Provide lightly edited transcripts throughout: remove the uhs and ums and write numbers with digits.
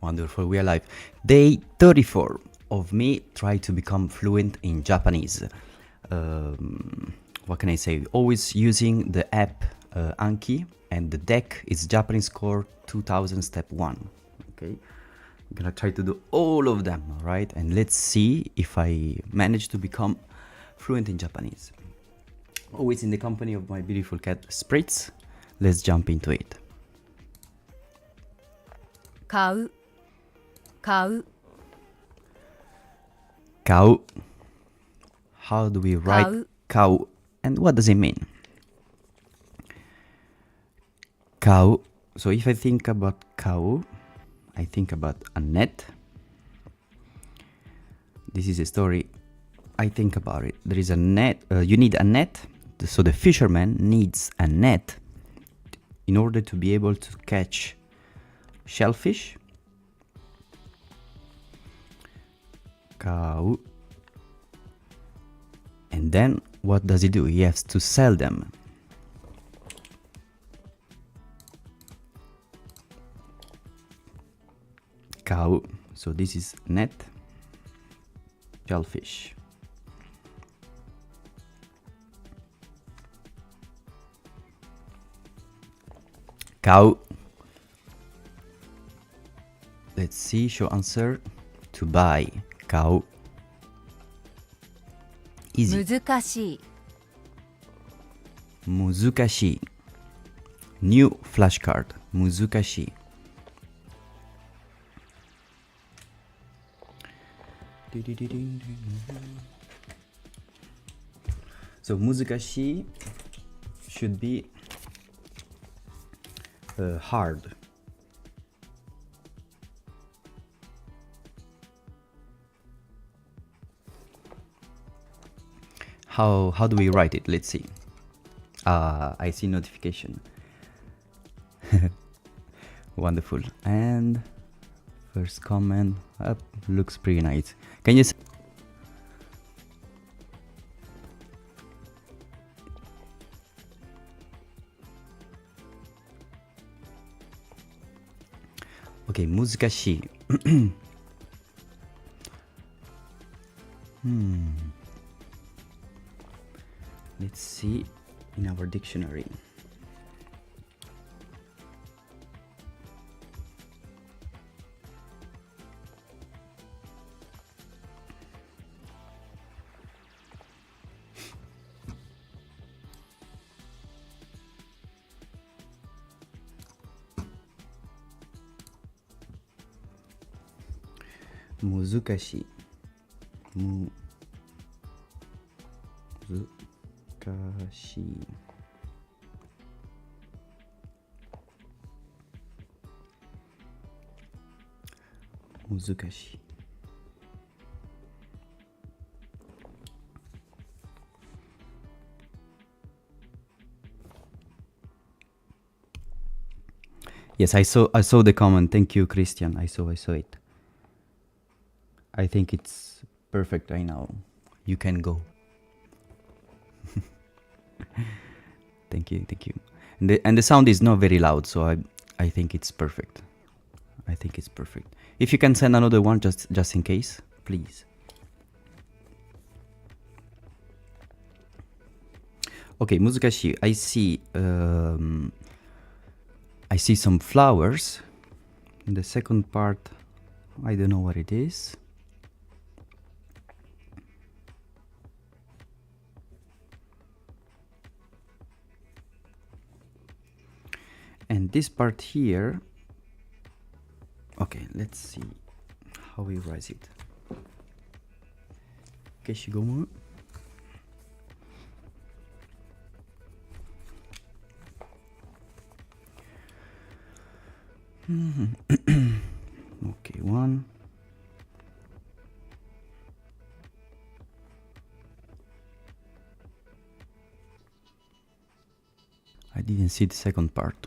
Wonderful, we are live. Day 34 of me try to become fluent in Japanese. What can I say? Always using the app Anki, and the deck is Japanese Score 2000 Step 1. Okay, I'm gonna try to do all of them, right? And let's see if I manage to become fluent in Japanese. Always in the company of my beautiful cat Spritz. Let's jump into it. 買う買う Kau. How do we write kau? And what does it mean? Kau. So if I think about kau, I think about a net. This is a story. I think about it. There is a net. You need a net. So the fisherman needs a net in order to be able to catch shellfish. Kau. And then what does he do? He has to sell them. Kau. So this is net. Shellfish. Kau. Let's see. Show answer. To buy. Kau. Easy. 難しい Muzukashi. New flashcard. Muzukashi. So muzukashi should be hard. How do we write it? Let's see. I see notification. Wonderful. And first comment up, looks pretty nice. Can you okay, muzukashi. Let's see in our dictionary. Muzukashi. Muzukashi. Muzukashi. Yes, I saw the comment. Thank you, Christian. I saw it. I think it's perfect right now. You can go. Thank you. And the sound is not very loud, so I think it's perfect. I think it's perfect. If you can send another one just in case, please. Okay, muzukashi. I see some flowers. In the second part, I don't know what it is. And this part here, okay, let's see how we write it. Keshigomu. Okay, one. I didn't see the second part.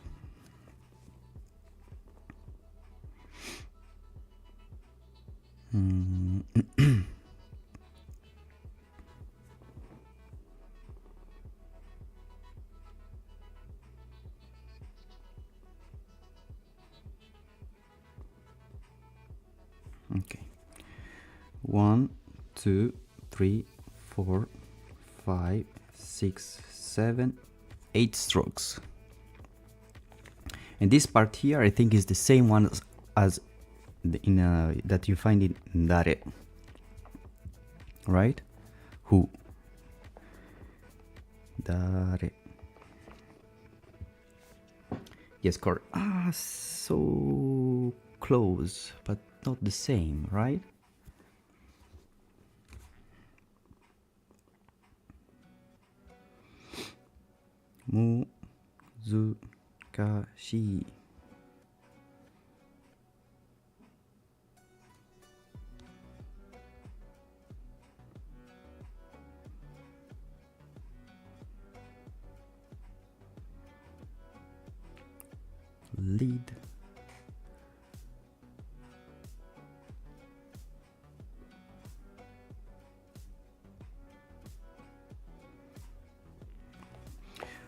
Okay. 1, 2, 3, 4, 5, 6, 7, 8 strokes. And this part here, I think, is the same one as that you find in dare, right? Who? Dare. Yes, correct. So close, but not the same, right? Muzukashi. Lead.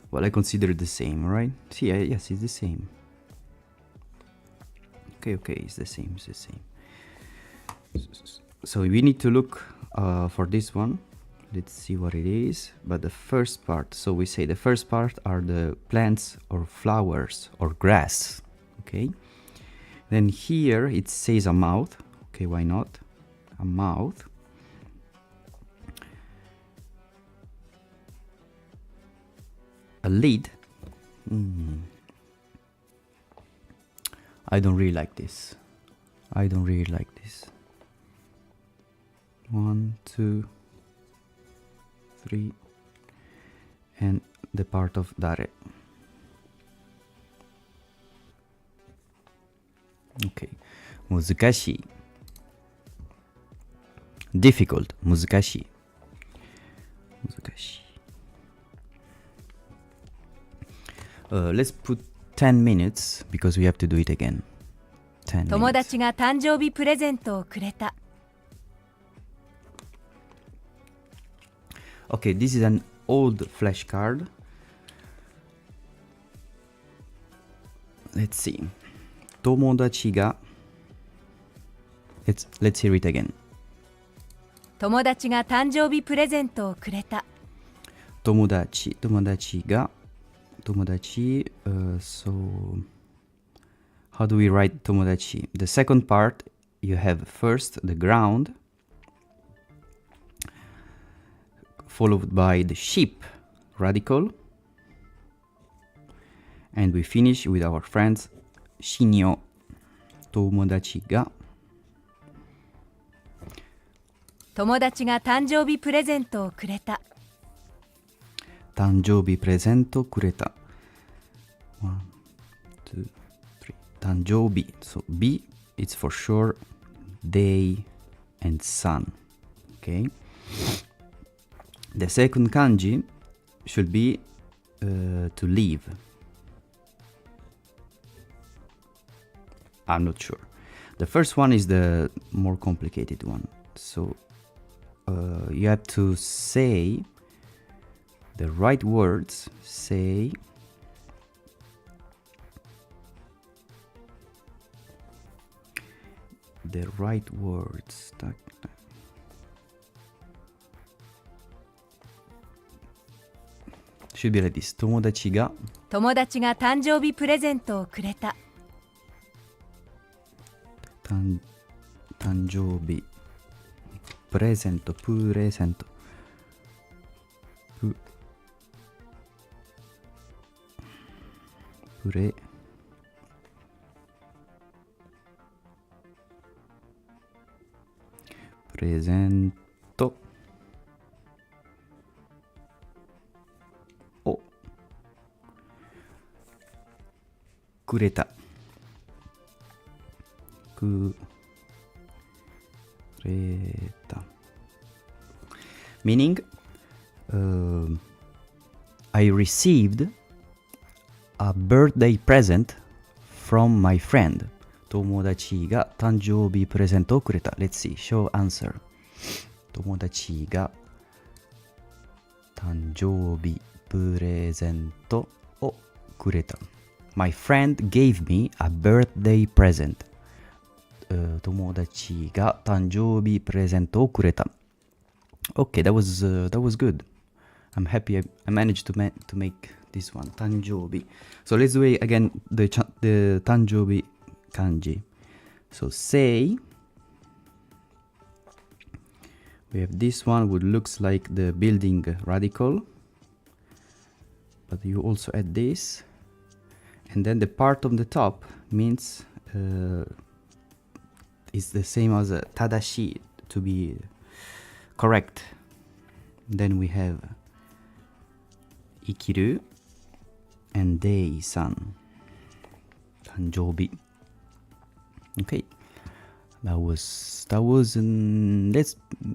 Well, I consider the same, right? See, yes, it's the same. Okay, it's the same, So we need to look for this one. Let's see what it is. But the first part, so we say the first part are the plants or flowers or grass, okay? Then here it says a mouth. Okay, why not? A mouth. A lid. I don't really like this. 1, 2, 3, and the part of dare. Okay. Muzukashi. Difficult. Muzukashi. Let's put 10 minutes because we have to do it again. 10 友 minutes. 達が誕生日プレゼントをくれた。 Okay, this is an old flashcard. Let's see. 友達が let's hear it again. 友達が誕生日プレゼントをくれた。友達が so how do we write 友達? The second part, you have first the ground, followed by the sheep radical, and we finish with our friends しにょ。友達が友達が誕生日プレゼントをくれた。誕生日プレゼントくれた。1, 2, 3. 誕生日。So B, it's for sure day and sun. Okay. The second kanji should be to leave. I'm not sure. The first one is the more complicated one. So you have to say the right words. Say the right words. Should be like this. 友達が誕生日プレゼントをくれた。誕生日プレゼントプレゼントプレゼントをくれた。くれた。Meaning, I received a birthday present from my friend. 友達が誕生日プレゼントをくれた。Let's see. Show answer. 友達が誕生日プレゼントをくれた。My friend gave me a birthday present. 友達が誕生日プレゼントをくれた。Okay, that was good. I'm happy I managed to make this one. 誕生日. So let's do again the 誕生日漢字. So say, we have this one which looks like the building radical, but you also add this, and then the part on the top means is the same as tadashi, to be correct. Then we have ikiru and dei-san, 誕生日. Okay, that was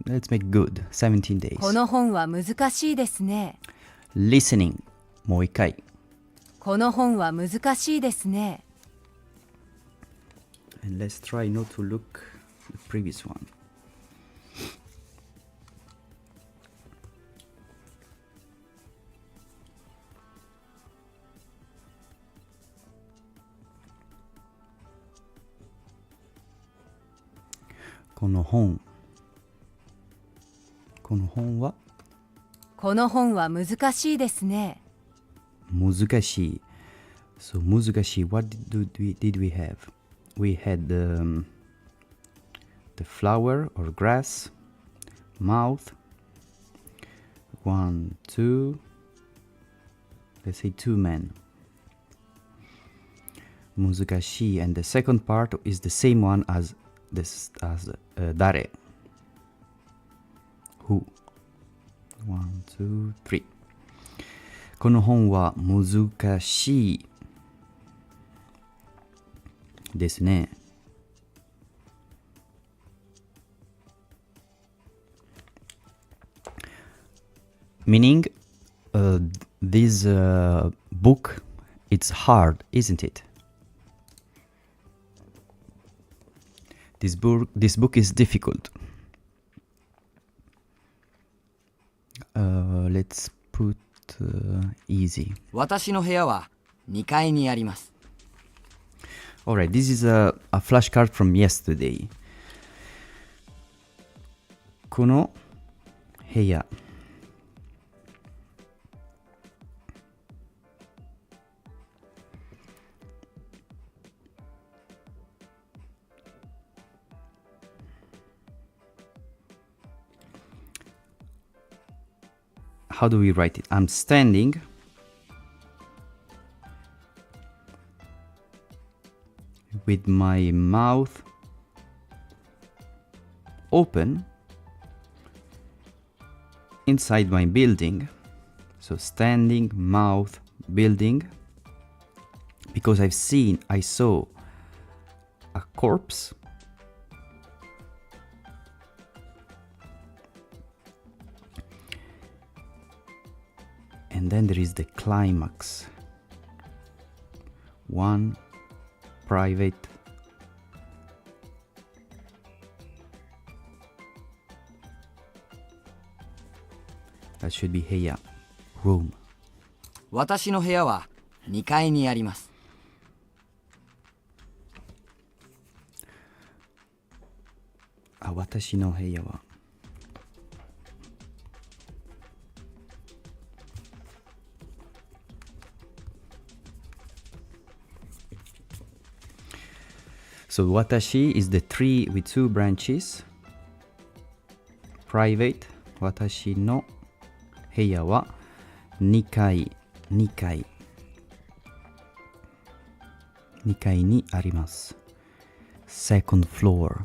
let's make good 17 days. この本は難しいですね。 Listening, もう一回. この本は難しいですね。 And let's try not to look the previous one. この本はこの本は難しいですね。難しい. So 難しい, what did we have? We had the flower or grass, mouth, 1, 2, let's say 2 men. 難しい, and the second part is the same one as this, as 誰, who. 1, 2, 3. この本は難しいですね。Meaning, this book, it's hard, isn't it? This book is difficult. Let's put easy. 私の部屋は2階にあります。Alright, this is a flashcard from yesterday. この部屋. How do we write it? I'm standing with my mouth open inside my building. So standing, mouth, building, because I saw a corpse. And then there is the climax. 1, private. That should be 部屋, room. 私の部屋は2階にあります。私の部屋は So watashi is the tree with 2 branches. Private. 私の部屋は2階にあります。Second floor.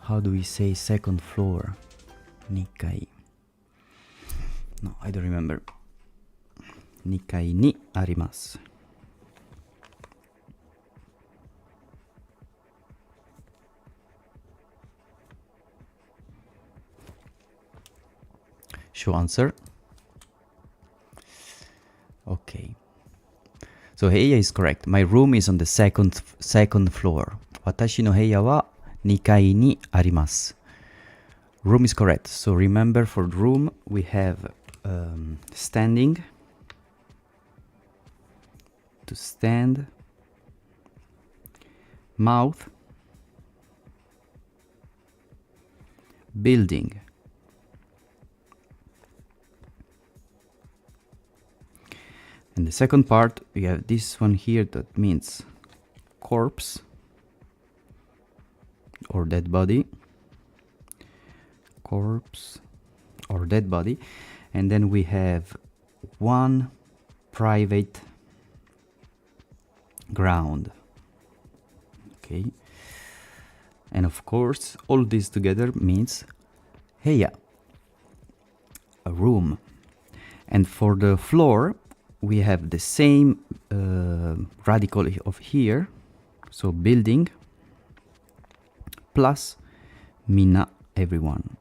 How do we say second floor? 2階. No, I don't remember. 2階にあります。Show answer. Okay. So 部屋 is correct. My room is on the second floor. 私の部屋は2階にあります。Room is correct. So remember, for room we have standing, to stand, mouth, building. And the second part, we have this one here that means corpse or dead body. Corpse or dead body. And then we have one private ground. Okay. And of course, all this together means heya, a room. And for the floor, we have the same radical of here, so building plus minna, everyone.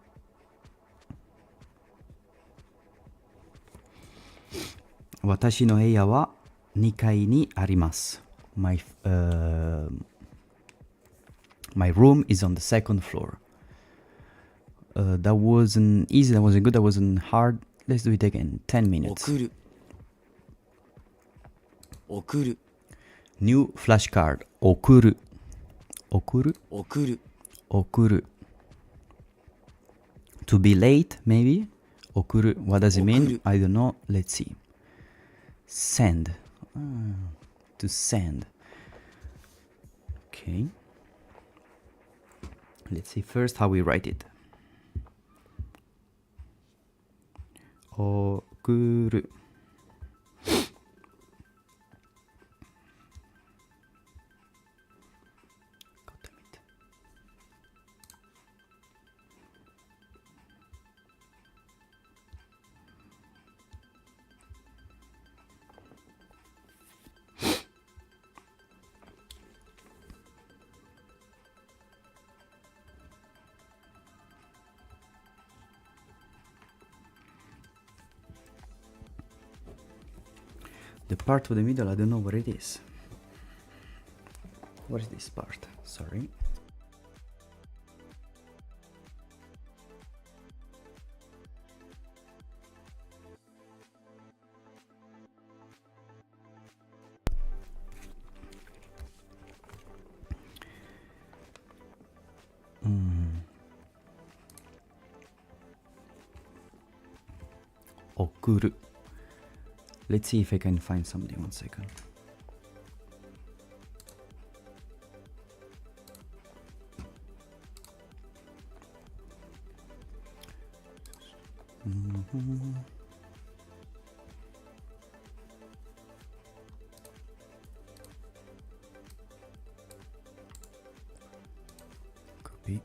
Watashi no heya wa 2階にあります. My room is on the second floor. That wasn't easy, that wasn't good, that wasn't hard. Let's do it again. 10 minutes. 送る送る New flashcard. 送る送る送る送る To be late, maybe? 送る What does it 送 mean? る I don't know. Let's see. Send. To send. Okay. Let's see first how we write it. 送る The part of the middle, I don't know what it is. What is this part? Sorry. Okuru. Let's see if I can find something. 1 second. Copy.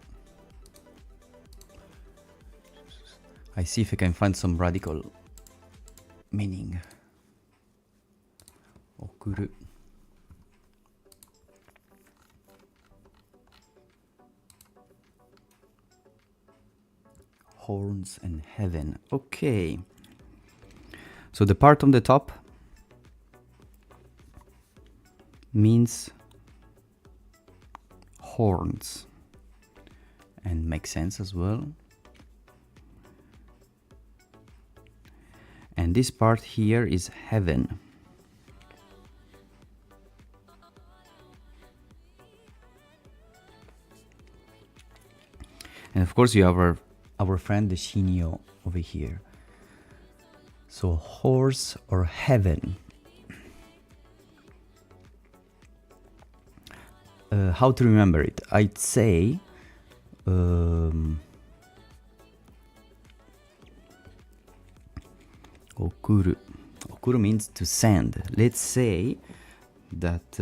I see if I can find some radical meaning. 送る Horns and heaven. Okay. So the part on the top means horns and makes sense as well. And this part here is heaven. And of course you have our friend the Shinyo over here. So horse or heaven. How to remember it? I'd say okuru. Okuru means to send. Let's say that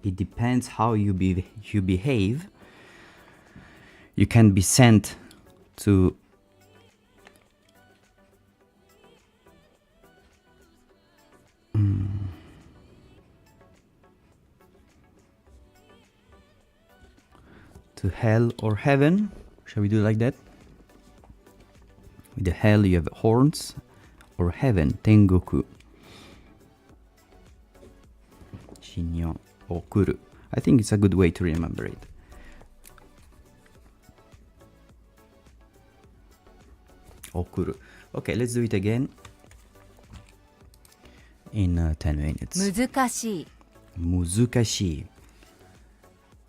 it depends how you behave. You can be sent to hell or heaven. Shall we do it like that? With the hell you have horns, or heaven, tengoku. Shinyo okuru. I think it's a good way to remember it. Okuru. Okay, let's do it again in 10 minutes. 難しい Muzukashii.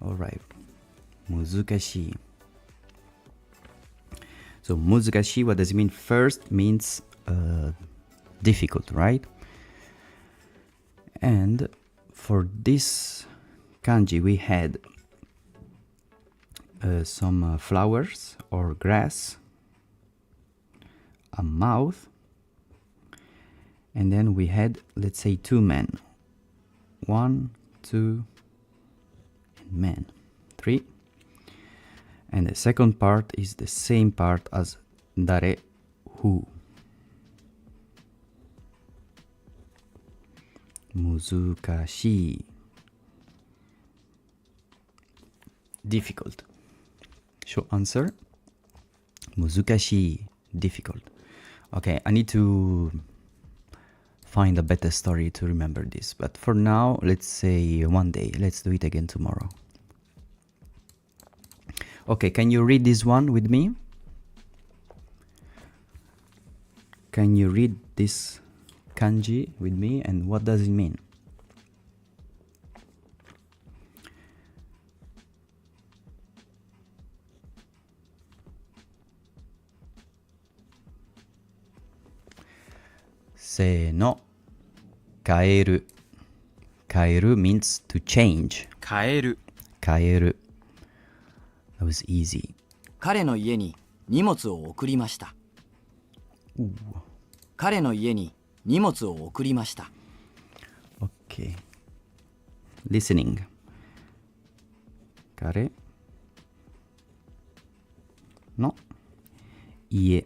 Alright. Muzukashii. So muzukashii, what does it mean? First means difficult, right? And for this kanji we had some flowers or grass, a mouth, and then we had, let's say, two men. 1, 2, and men. 3. And the second part is the same part as dare, who. Muzukashii. Difficult. Short answer. Muzukashii. Difficult. Okay, I need to find a better story to remember this. But for now, let's say one day. Let's do it again tomorrow. Okay, can you read this one with me? Can you read this kanji with me, and what does it mean? Se no. Kaeru. Kaeru means to change. 変える Kaeru. That was easy. 彼の家に荷物を送りました。彼の家に荷物を送りました。 Okay. Listening. Kare. No. Ie.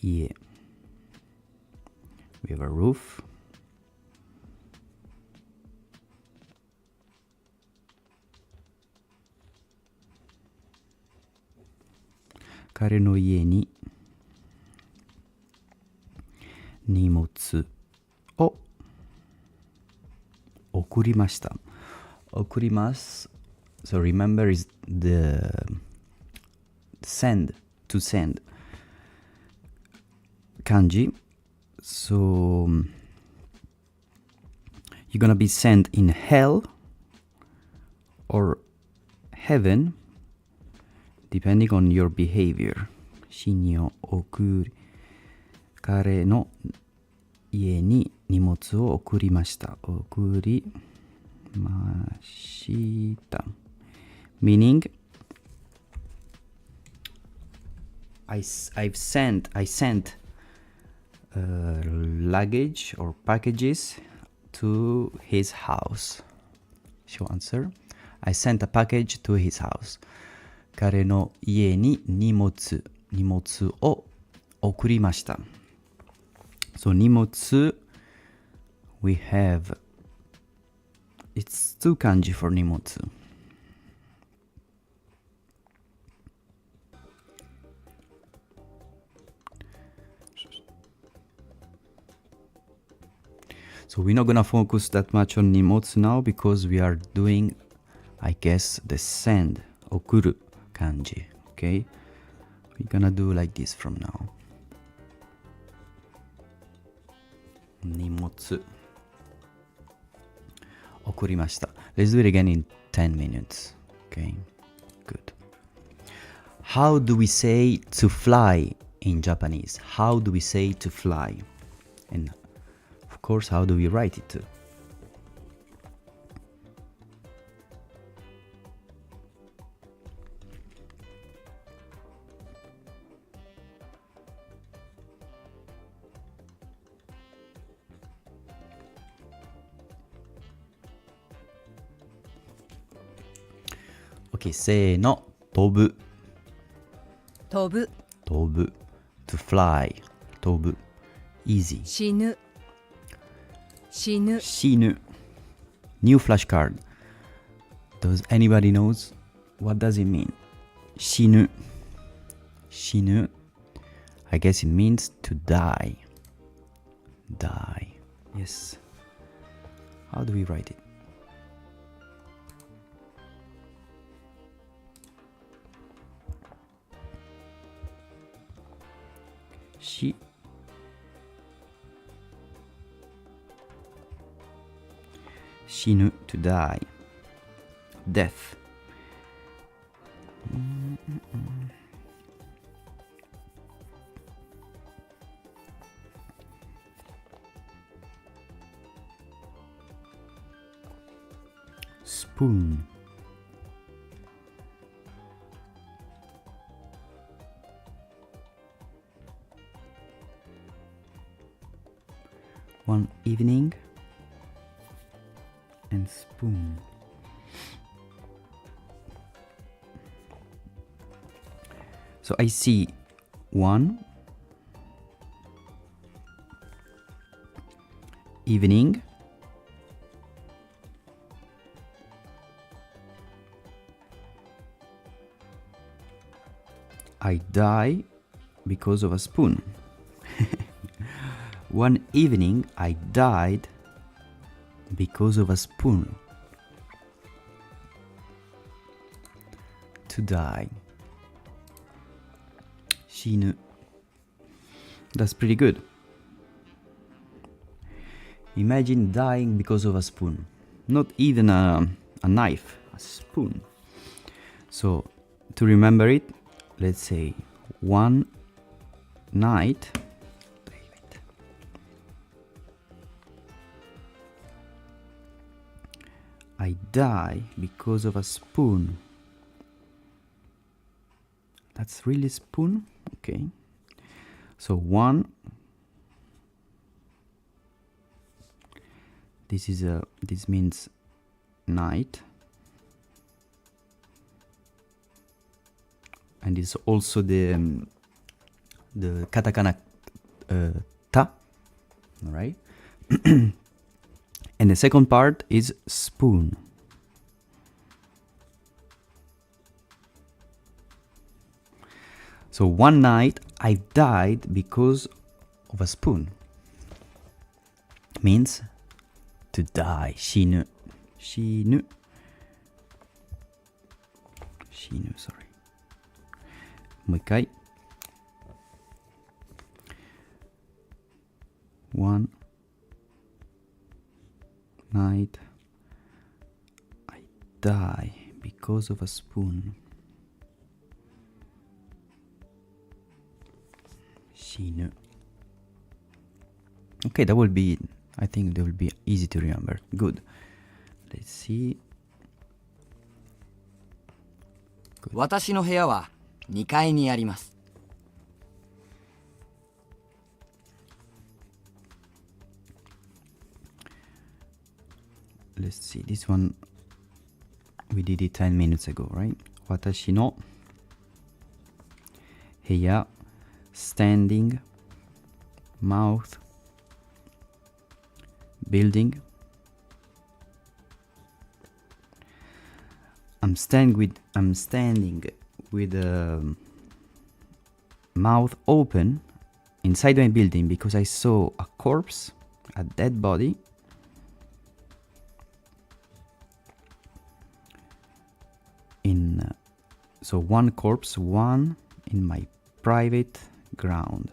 Ie. We have a roof. Kare no ie ni 荷物を送りました。送ります。So remember is the send, to send kanji. So you're gonna be sent in hell or heaven depending on your behavior. 死にを送り彼の家に荷物を送りました。送りました。Meaning, I sent luggage or packages to his house. Short answer. I sent a package to his house. 彼の家に荷物を送りました。So 荷物 we have it's two kanji for 荷物。So we're not gonna focus that much on 荷物 now because we are doing, I guess, the send 送る kanji. Okay, we're gonna do like this from now. 荷物送りました。Let's do it again in 10 minutes. Okay, good. How do we say to fly in Japanese? How do we say to fly? And of course, how do we write it too? Okay, せーの、飛ぶ。飛ぶ、飛ぶ。To fly. 飛ぶ。Easy. 死ぬ、死ぬ、死ぬ。New flashcard. Does anybody knows what does it mean? 死ぬ。死ぬ。I guess it means to die. Die. Yes. How do we write it? 死死ぬ to die. Death. Spoon. One evening and spoon. So I see one evening I die because of a spoon. One evening I died because of a spoon. To die. 死ぬ. That's pretty good. Imagine dying because of a spoon. Not even a knife, a spoon. So, to remember it, let's say one night I die because of a spoon. That's really spoon? Okay. So one. This means night. And it's also the katakana ta, all right? And the second part is spoon. So one night I died because of a spoon. Means to die. 死ぬ. 死ぬ. 死ぬ, sorry. もう一回. One night I die because of a spoon. 死ぬ. Okay, that will be, I think that will be easy to remember. Good. Let's see. 私の部屋は2階にあります。Let's see, this one we did it 10 minutes ago, right? 私の部屋 standing mouth building. I'm standing with the mouth open inside my building because I saw a corpse, a dead body. So one corpse, one in my private ground.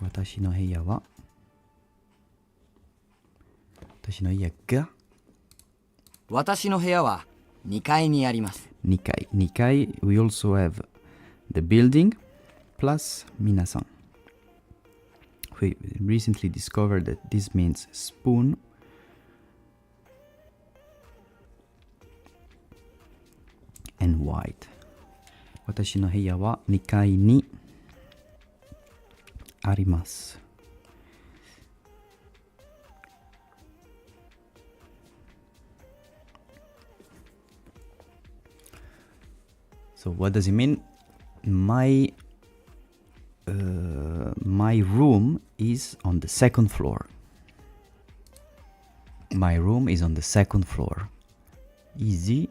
私の部屋は私の家が私の部屋は2階にあります。2階。2階 we also have the building plus 皆さん。We recently discovered that this means spoon. And white. 私の部屋は2階にあります。So what does it mean? My room is on the second floor. My room is on the second floor. Easy.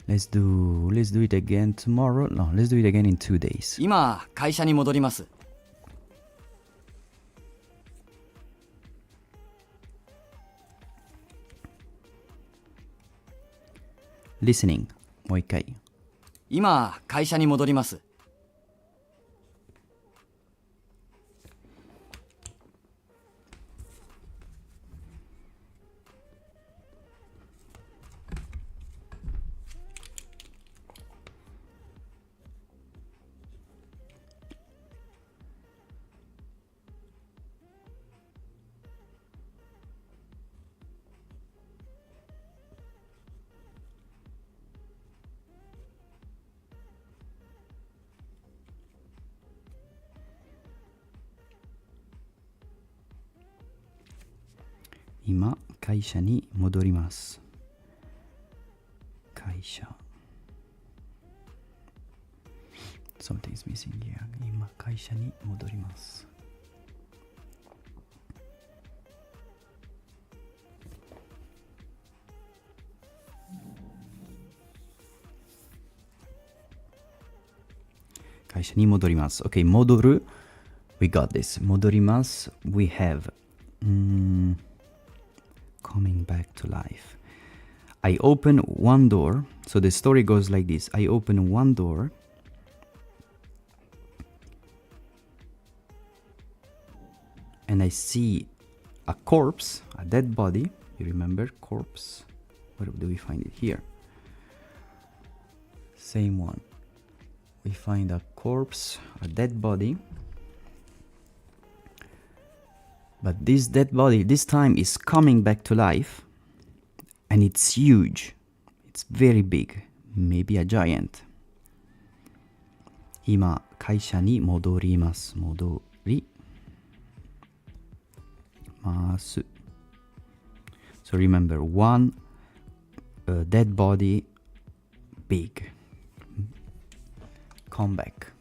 Let's do it again tomorrow. No, let's do it again in 2 days. 今会社に戻ります。Listening. もう一回。今会社に戻ります。今会社に戻ります。会社 Something is missing here. 今会社に戻ります。会社に戻ります。Okay, 戻る We got this. 戻ります We have coming back to life. I open one door. So the story goes like this. I open one door and I see a corpse, a dead body. You remember corpse? Where do we find it? Here. Same one. We find a corpse, a dead body. But this dead body, this time, is coming back to life. And it's huge. It's very big. Maybe a giant. 今、会社に戻ります。戻ります。So remember, one dead body, big. Come back.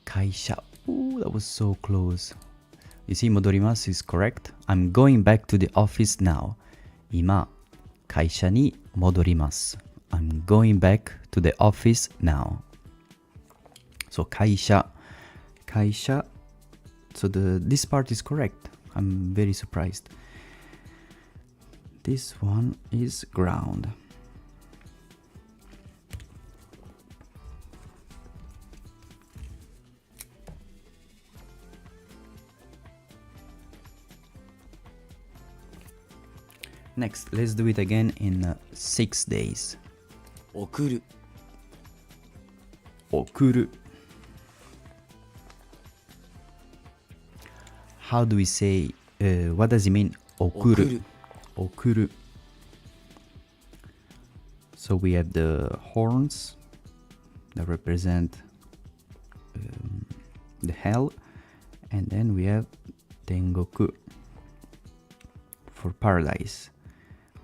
会社 Ooh, that was so close. You see, 戻ります is correct. I'm going back to the office now. 今、会社に戻ります。I'm going back to the office now. So 会社 So this part is correct. I'm very surprised. This one is ground. Next, let's do it again in 6 days. 送る。送る How do we say, what does it mean? 送る送る So we have the horns that represent the hell, and then we have tengoku for paradise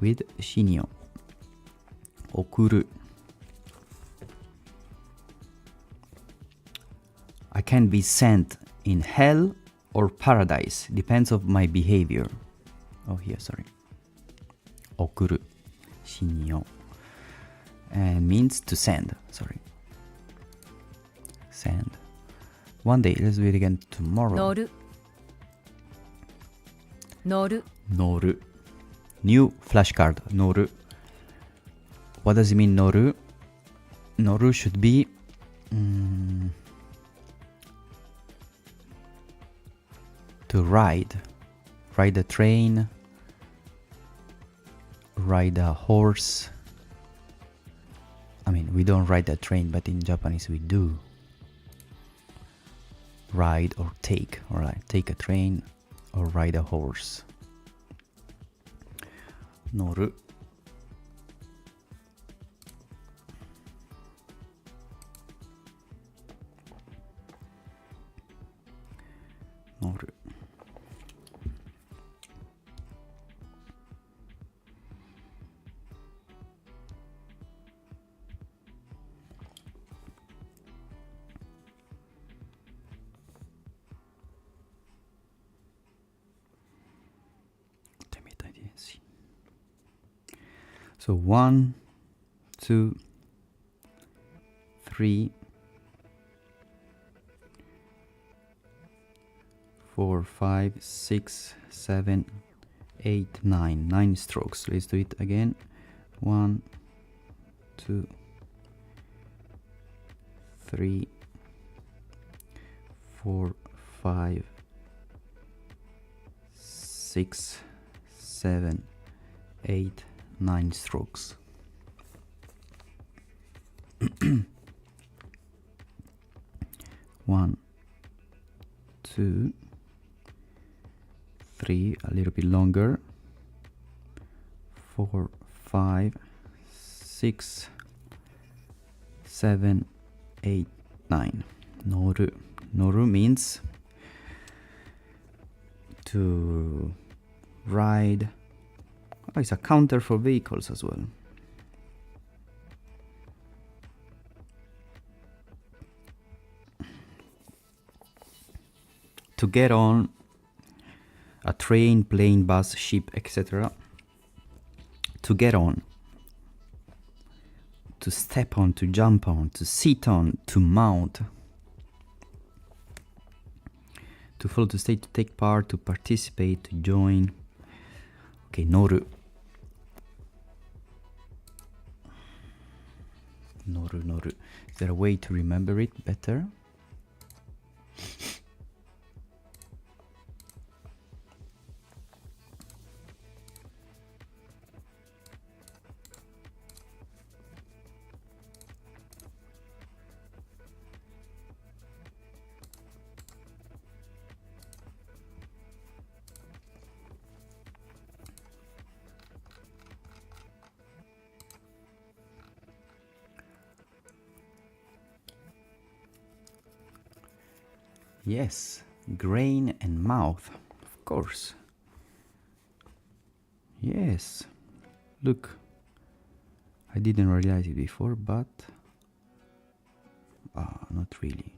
with shinyo. 送る I can be sent in hell or paradise. Depends of my behavior. Oh, here, sorry. 送る shinyo and means to send. Sorry. Send. One day, let's do it again tomorrow. 乗る乗る乗る New flashcard. 乗る What does it mean 乗る 乗る should be to ride. Ride a train. Ride a horse. I mean, we don't ride a train, but in Japanese we do. Ride or take. Alright, take a train or ride a horse. 乗る乗るSo 1, 2, 3, 4, 5, 6, 7, 8, 9. 9 strokes. Let's do it again. 1, 2, 3, 4, 5, 6, 7, 8, 9 strokes. One, 2, 3, a little bit longer. 4, 5, 6, 7, 8, 9. 乗る means to ride. Oh, it's a counter for vehicles as well. To get on a train, plane, bus, ship, etc. To get on. To step on, to jump on, to sit on, to mount. To follow, to stay, to take part, to participate, to join. Okay, noru. Noru, noru. Is there a way to remember it better? Yes, grain and mouth, of course. Yes, look, I didn't realize it before, but not really.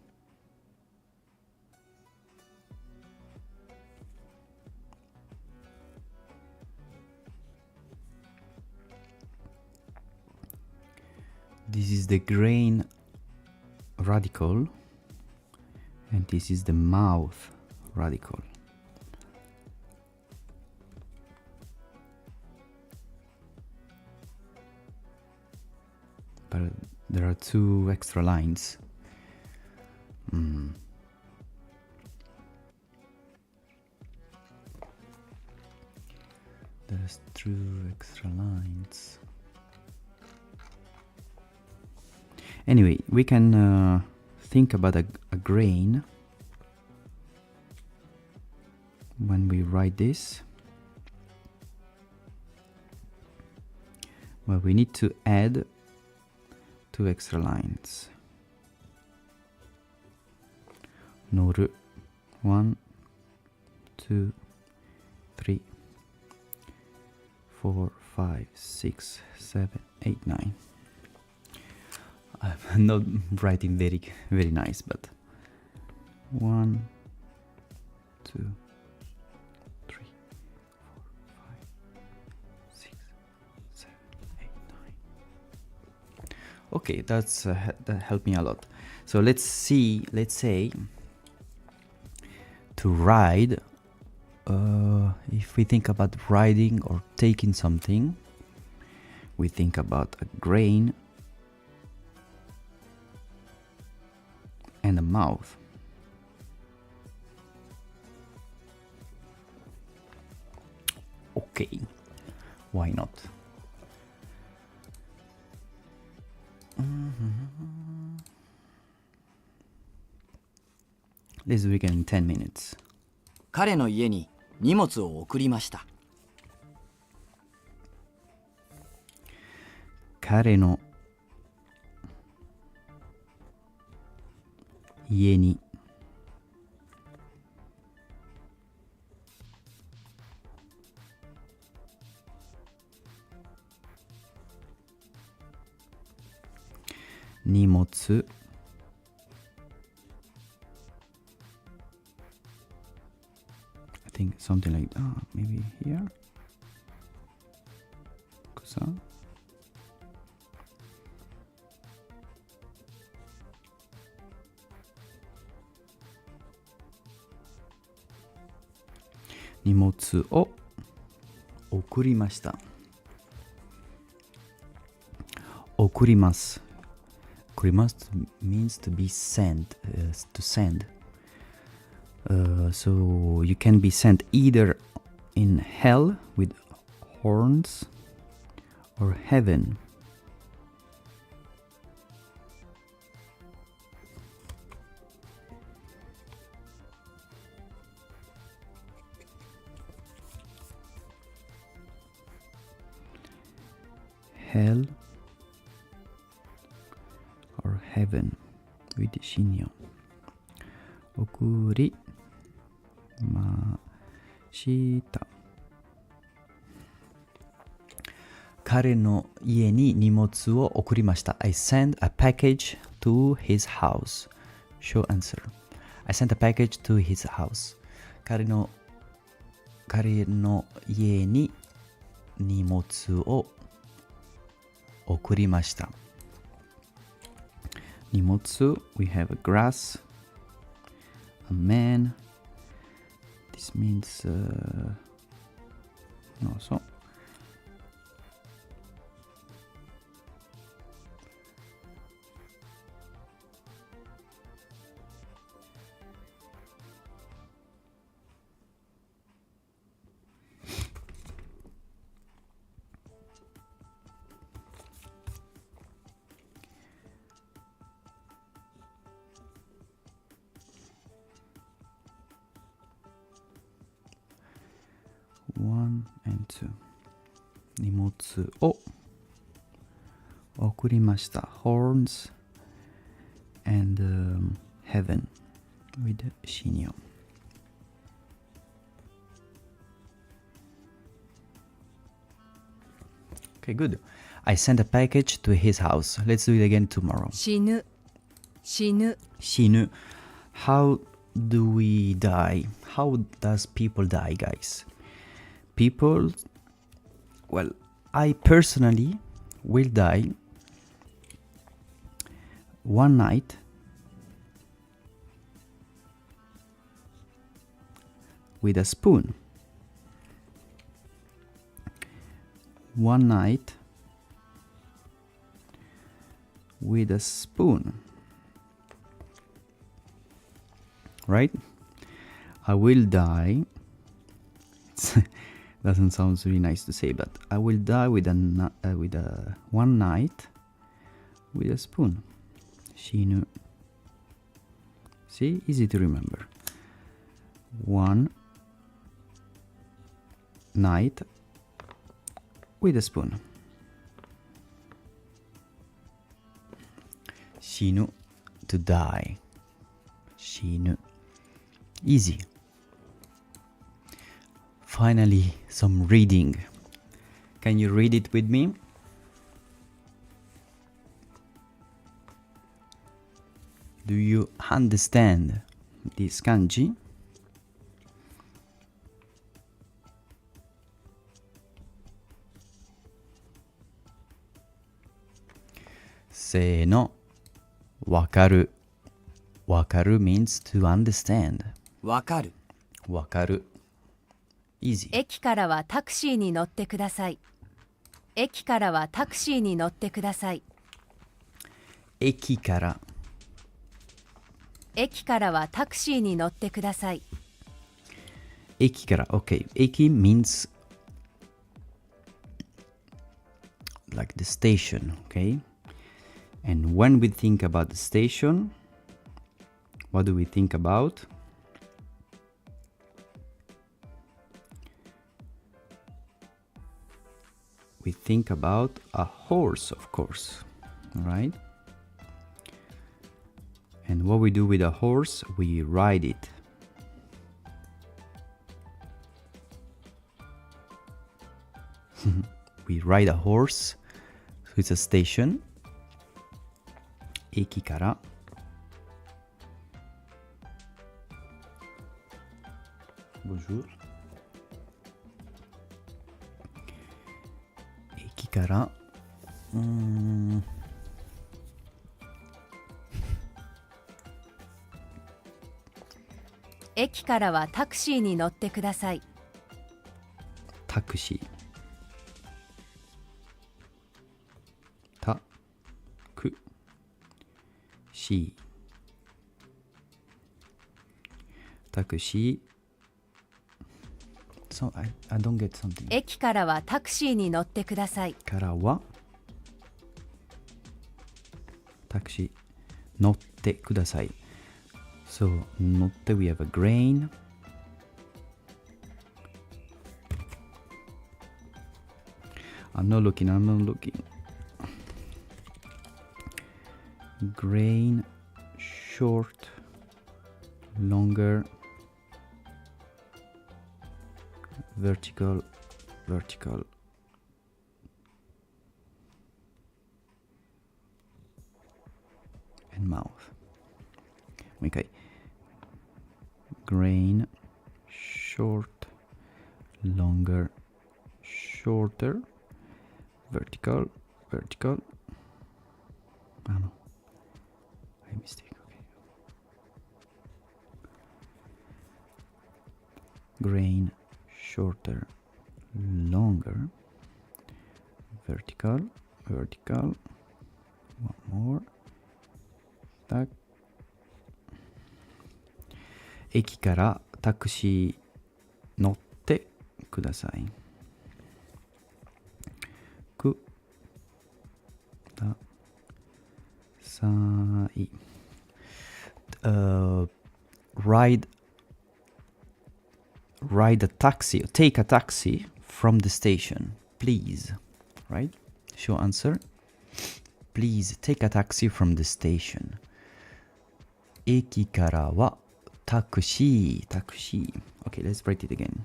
This is the grain radical, and this is the mouth radical. But there are two extra lines. There's two extra lines. Anyway, we can think about a grain when we write this. Well, we need to add two extra lines. Noru. 1, 2, 3, 4, 5, 6, 7, 8, 9. I'm not writing very nice, but 1, 2, 3, 4, 5, 6, 7, 8, 9. Okay, that helped me a lot. So let's say to ride. If we think about riding or taking something, we think about a grain and a mouth. Okay, why not? This weekend in 10 minutes. 彼の家に荷物を送りました。彼の家に荷物I think something like maybe here. 草荷物を送りました。送ります。送ります means to be sent, to send. So you can be sent either in hell with horns or heaven. Hell or heaven with shinyon. 送りました。彼の家に荷物を送りました。I sent a package to his house. Show answer. I sent a package to his house. 彼の家に荷物を送りました。荷物 we have a grass, a man. This means no, so one and two 荷物を送りました horns and heaven with shinyo. Okay, good. I sent a package to his house. Let's do it again tomorrow. 死ぬ死ぬ死ぬ How do we die? How does people die, guys? People, well, I personally will die one night with a spoon. One night with a spoon. Right? I will die. Doesn't sound really nice to say, but I will die with a one night with a spoon. Shinu. See, easy to remember. One night with a spoon. Shinu, to die. Shinu. Easy. Finally, some reading. Can you read it with me? Do you understand this kanji? Se no. Wakaru. Wakaru means to understand. わかる Wakaru. Easy. 駅からはタクシーに乗ってください。駅からはタクシーに乗ってください。駅から駅からはタクシーに乗ってください。駅から okay. Eki means like the station, okay? And when we think about the station, what do we think about? We think about a horse, of course, right? And what we do with a horse, we ride it. We ride a horse, so it's a station. 駅から Bonjour. 駅から駅からはタクシーに乗ってください。タクシータクシータクシー So I don't get something 駅からはタクシーに乗ってください。からはタクシー乗ってください So 乗って we have a grain I'm not looking grain short longer vertical, vertical, and mouth. Okay. Grain, short, longer, shorter, vertical, vertical. Oh no, I mistake. Okay. Grain, shorter, longer, vertical, vertical. One more. That. 駅からタクシー乗ってください。ください。Ride a taxi, take a taxi from the station, please. Right? Short answer. Please take a taxi from the station. 駅からはタクシー、タクシー。Okay, let's write it again.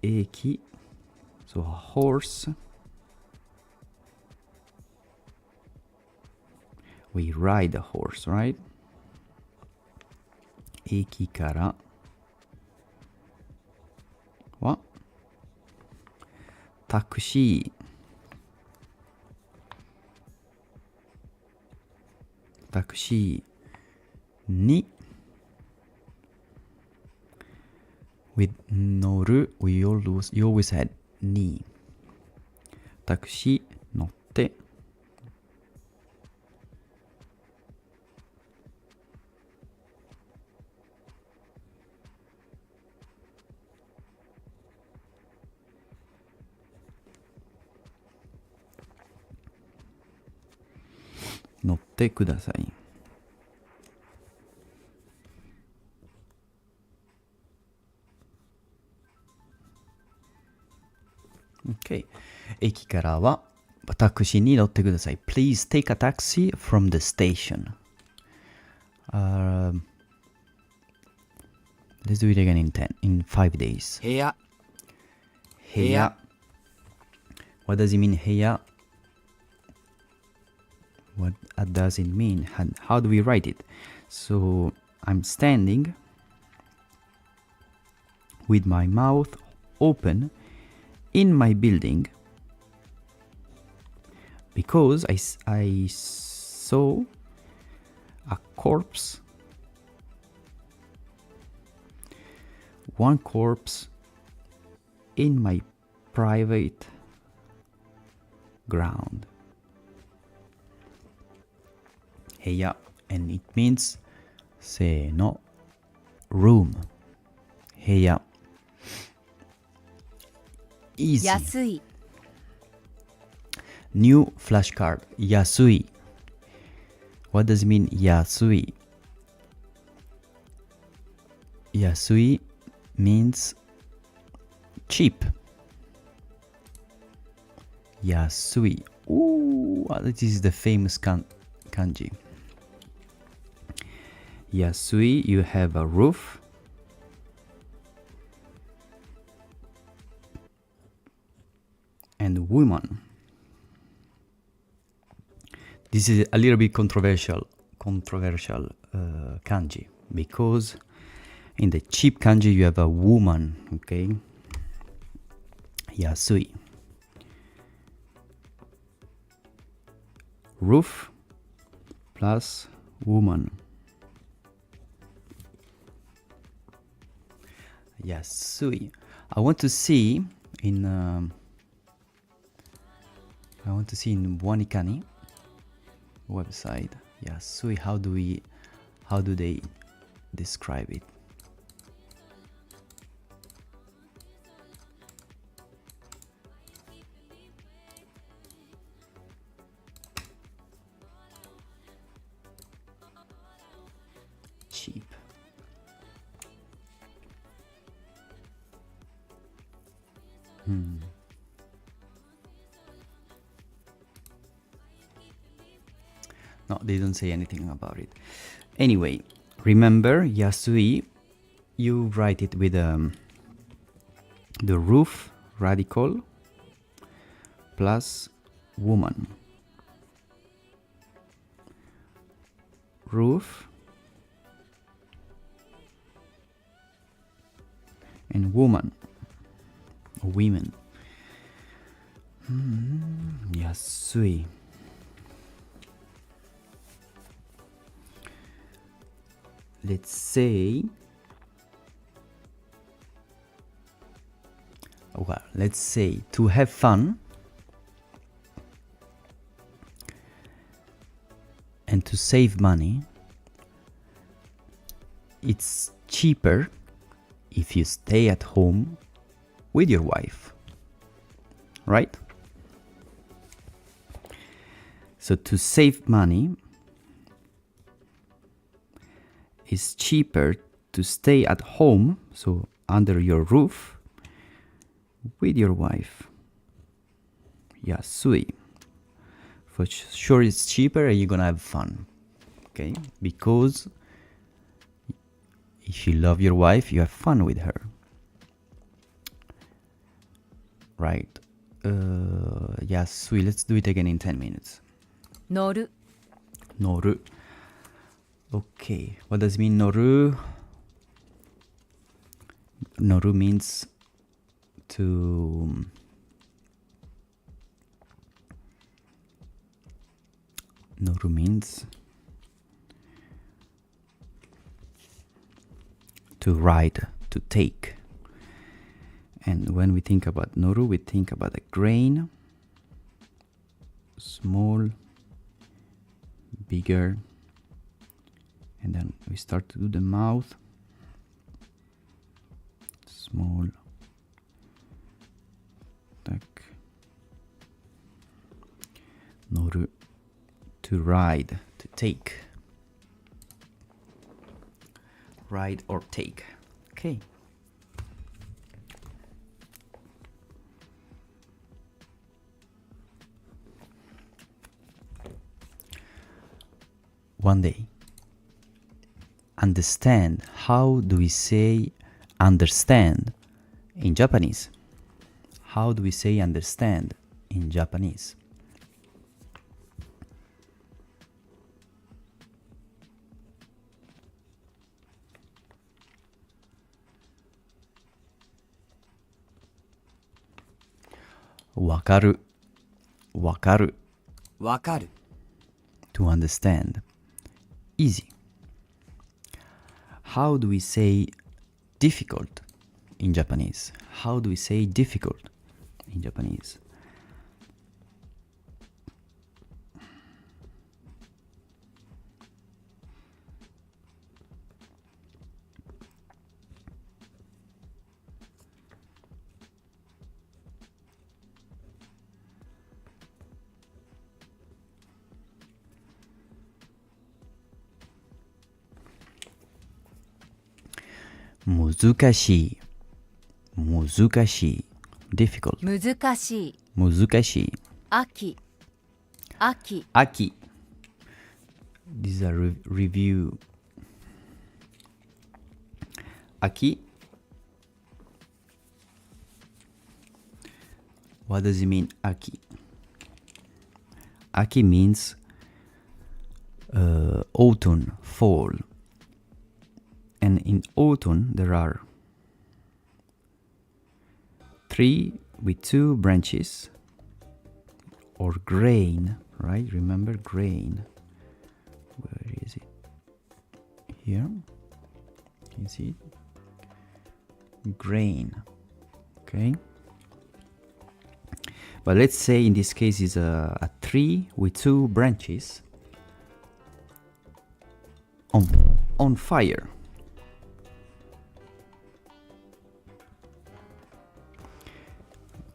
駅 so a horse. We ride a horse, right? 駅からはタクシー。タクシーに with 乗る you always had にタクシー乗って乗ってください。Okay. 駅からはタクシーに乗ってください。Please take a taxi from the station. Let's do it again in 5 days. 部屋、部屋。What does it mean, 部屋? What does it mean? How do we write it? So I'm standing with my mouth open in my building because I saw a corpse, one corpse in my private ground. 部屋 and it means せーの room 部屋 easy 安い new flashcard 安い what does it mean 安い 安い means cheap 安い ooh this is the famous kanji Yasui, you have a roof. And woman. This is a little bit controversial kanji because in the cheap kanji you have a woman, okay? Yasui. Roof plus woman. Yasui. I want to see in Wanikani website. Yasui. How do they describe it? Cheap. No, they don't say anything about it. Anyway, Remember, yasui, you write it with the roof radical plus woman. Roof and woman or women. Yasui. Let's say, well, let's say to have fun and to save money, it's cheaper if you stay at home with your wife, right? So to save money, it's cheaper to stay at home, so under your roof, with your wife. Yasui. For sure it's cheaper and you're gonna have fun. Okay? Because if you love your wife, you have fun with her. Right. Yasui. Let's do it again in 10 minutes. 乗る Noru. Okay. What does it mean, noru? Noru means to Noru means to ride, to take. And when we think about noru, we think about a grain, small, bigger, and then we start to do the mouth, small, tak, noru, to ride, to take, ride or take. Okay. One day, understand. How do we say understand in Japanese? How do we say understand in Japanese? Wakaru. Wakaru. わかる To understand. Easy. How do we say difficult in Japanese? How do we say difficult in Japanese? Muzukashii. Muzukashii. Difficult. 難しい Muzukashii. 秋秋 Aki. This is a review. Aki. What does it mean, Aki? Aki means autumn, fall. And in autumn, there are tree with two branches, or grain, right? Remember grain. Where is it? Here. Can you see it? Grain. Okay. But let's say in this case is a tree with two branches on fire.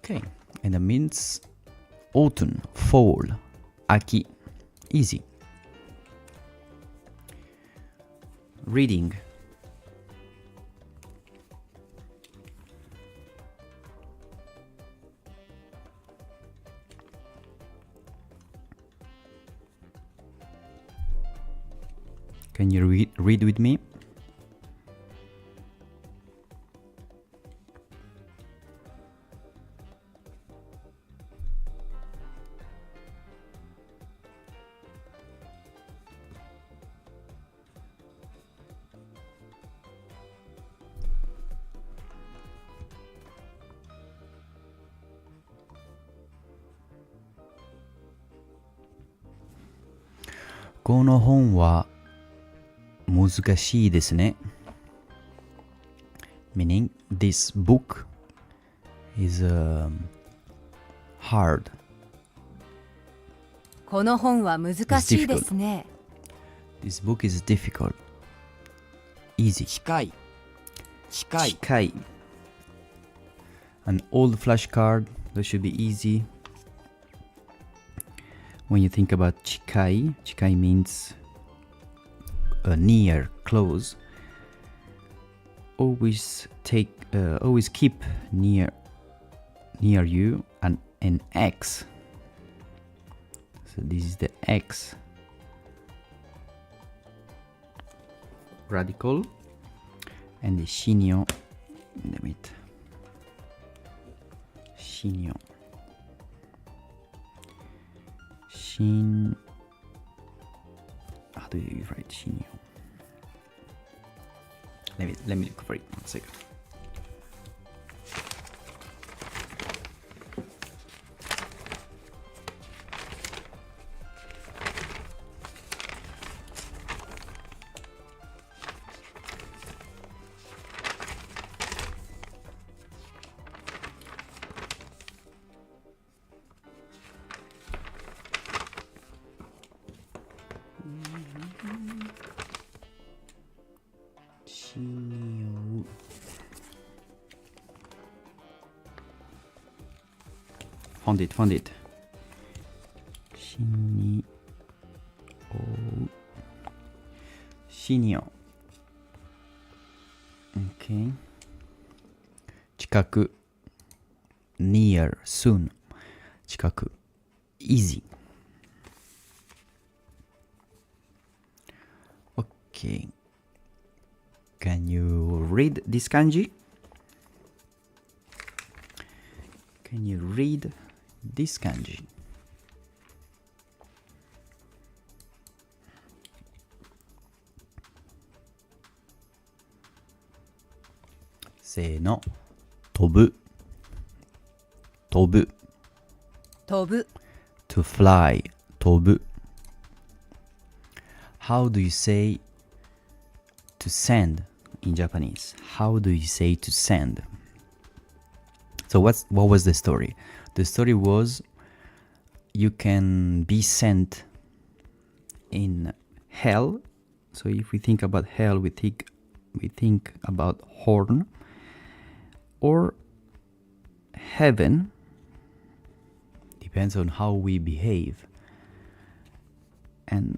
Okay, and that means autumn, fall, aki. Easy. Reading. Can you read with me? この本は難しいですね。Meaning, this book is hard. この本は難しいですね。This book is difficult. Easy. 近い。近い。An old flashcard, that should be easy. When you think about 近い means near, close. Always keep near you an X. So this is the X radical and the shinyo in the mid. Shinyo. How do you write shinyo? Let me look for it. 1 second. Shinyo. Found it. Shinyo. Okay. 近く near, soon. 近く easy. Okay. Can you read this kanji? Can you read this kanji? Say no. 飛ぶ 飛ぶ To fly 飛ぶ How do you say to send in Japanese? How do you say to send? So what was the story? The story was you can be sent in hell. So if we think about hell, we think about horn, or heaven. Depends on how we behave. And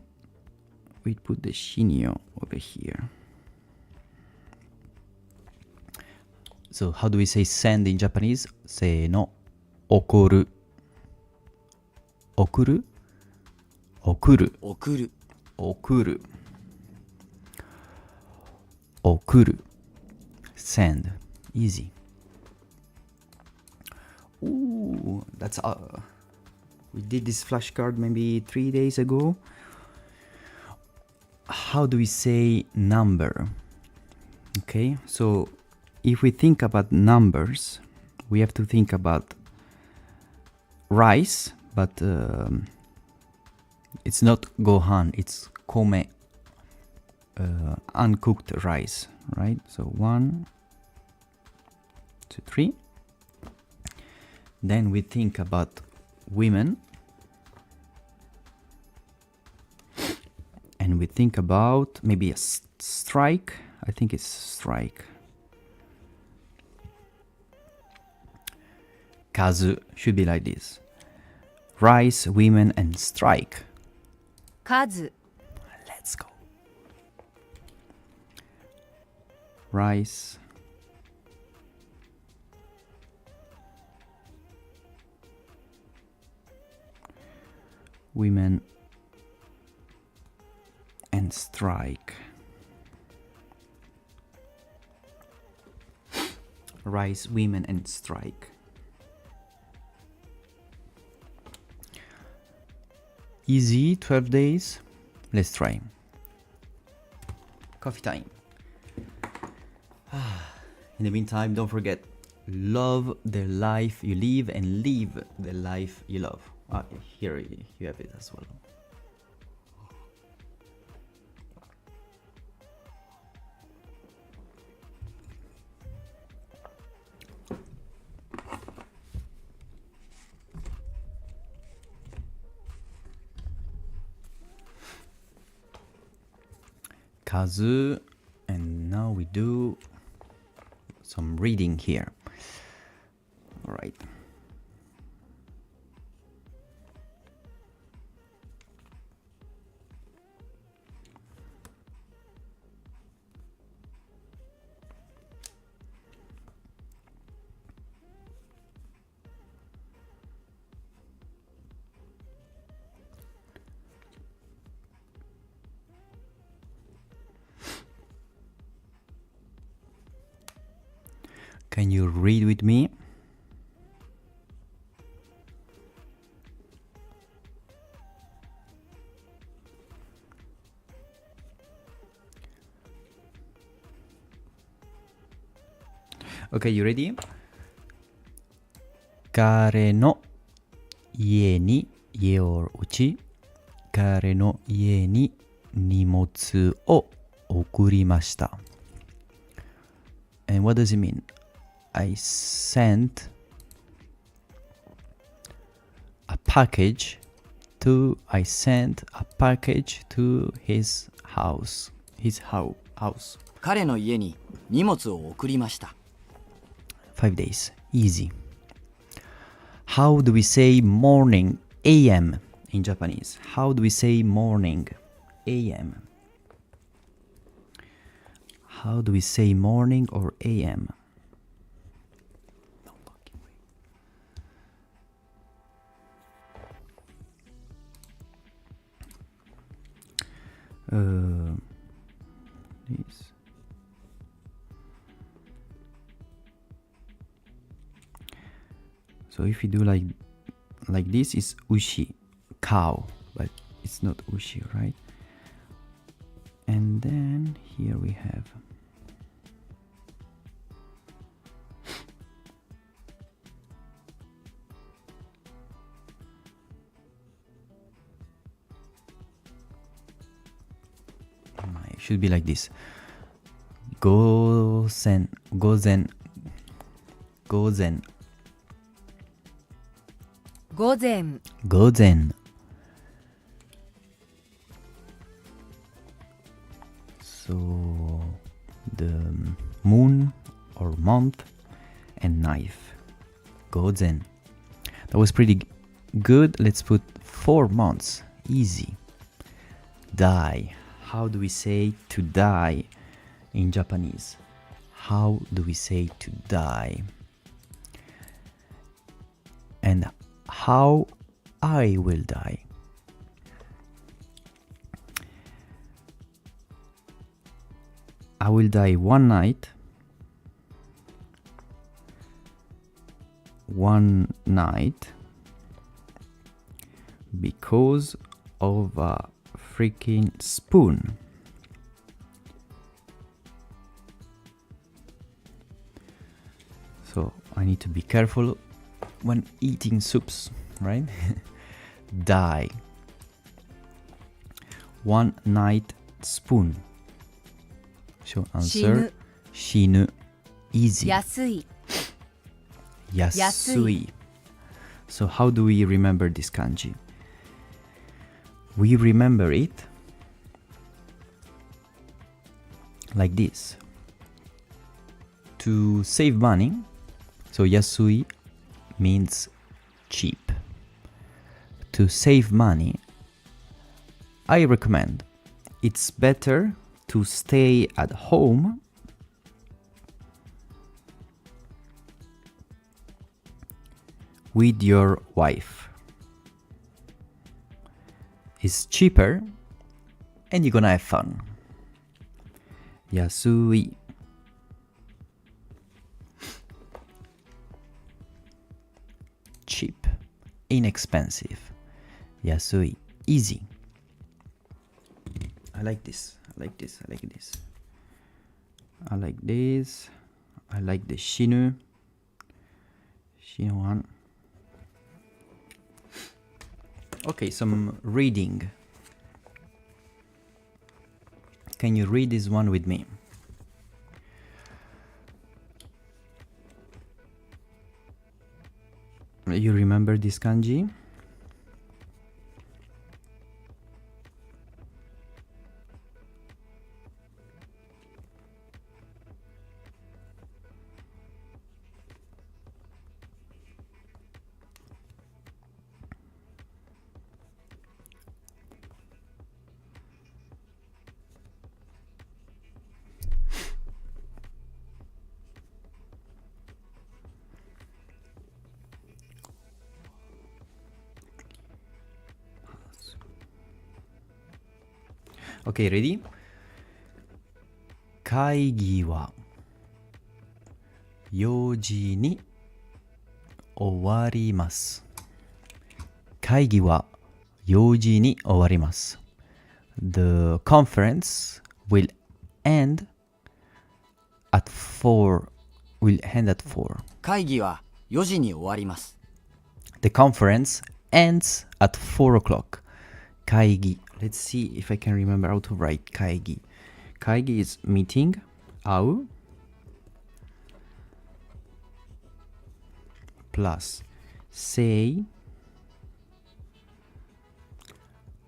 we put the shinyo over here. So how do we say send in Japanese? Say no. Okoru. Okuru. Okuru. 送る。 Okuru. Okuru. Send. Easy. Ooh, that's we did this flashcard maybe 3 days ago. How do we say number? Okay, so if we think about numbers, we have to think about rice, but it's not gohan, it's kome, uncooked rice, right? So 1, 2, 3. Then we think about women, and we think about maybe a strike. I think it's strike. Kazu should be like this. Rice, women, and strike. 数 Let's go. Rice. Women and strike. Rice women and strike. Easy, 12 days. Let's try. Coffee time. In the meantime, don't forget, love the life you live and live the life you love. Here you have it as well. Kazu, and now we do some reading here. All right. Can you read with me? Okay, you ready? 彼の家に家を打ち、彼の家に荷物を送りました。And what does it mean? I sent a package to his house. House. 彼の家に荷物を送りました。 5 days. Easy. How do we say morning? AM in Japanese. How do we say morning? AM. How do we say morning or AM? This. So if you do like this, is ushi, cow, but it's not ushi, right? And then here we have it should be like this. Gozen.午前 So the moon or month and knife. Gozen. That was pretty good. Let's put 4 months. Easy. Die. How do we say to die in Japanese? How do we say to die? And how I will die. I will die one night because of a freaking spoon. So I need to be careful when eating soups, right? Die. One night spoon. Short answer. Shinu. Easy. 安い Yasui. So how do we remember this kanji? We remember it like this. To save money, so yasui means cheap. To save money, I recommend it's better to stay at home with your wife. It's cheaper and you're gonna have fun. Yasui. cheap, inexpensive, 安い easy. I like this. I like this. I like this. I like this. I like the 死ぬ one. Okay, some reading. Can you read this one with me? You remember this kanji? Okay, ready? 会議は4時に終わります。会議は4時に終わります。The conference will end at 4. Will end at 4. 会議は4時に終わります。 The conference ends at 4 o'clock. 会議. Let's see if I can remember how to write 会議. 会議 is meeting. 会う plus say.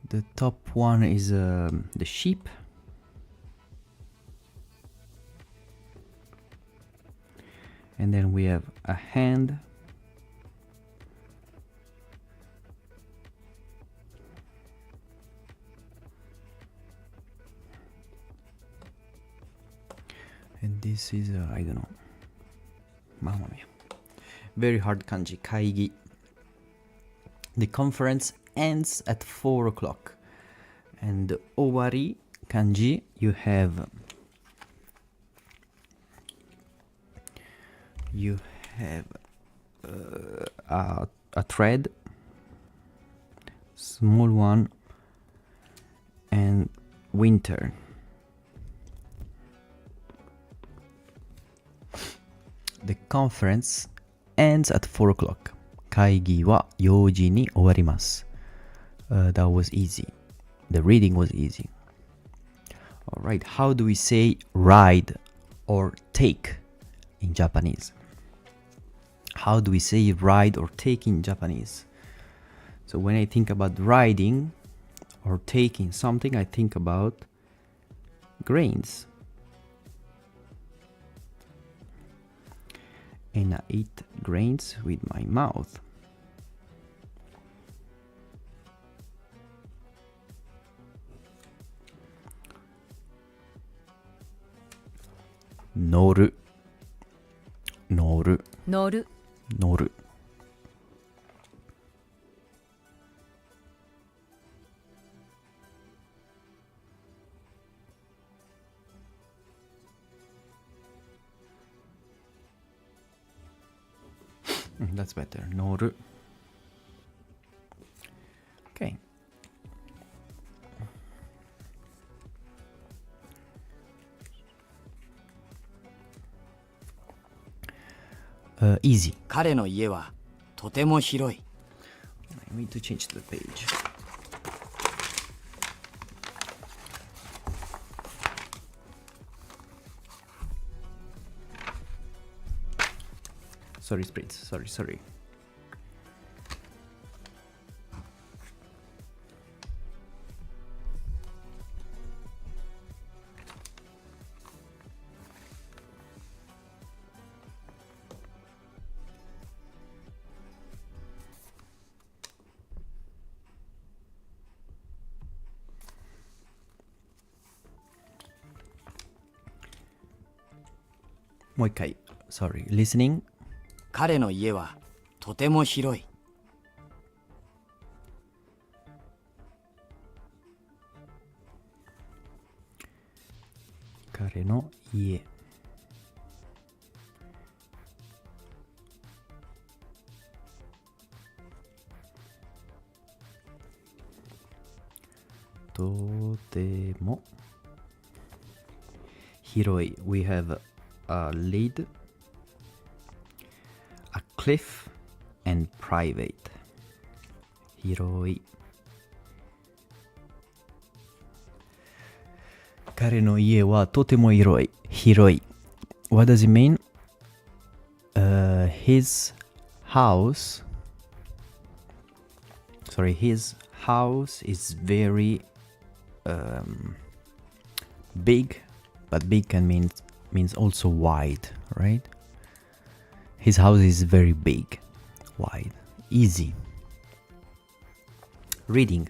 The top one is the sheep. And then we have a hand. And this is, I don't know. Mamma mia. Very hard kanji. 会議. The conference ends at 4 o'clock. And owari kanji, you have a thread, small one, and winter. The conference ends at 4 o'clock. 会議は4時に終わります。That was easy. The reading was easy. Alright, how do we say ride or take in Japanese? How do we say ride or take in Japanese? So when I think about riding or taking something, I think about grains. And I eat grains with my mouth. Noru. Noru. 乗る Noru. That's better. Noru. Okay. Easy. 彼の家はとても広い。 I need to change the page. Sorry, Spritz. Sorry. More kai. Sorry. Listening. 彼の家はとても広い。彼の家。も広い We have a lid, a cliff, and private. 広い彼の家はとても広い。広い。What does it mean? His house is very big, but big can means also wide, right? His house is very big, wide, easy. Reading.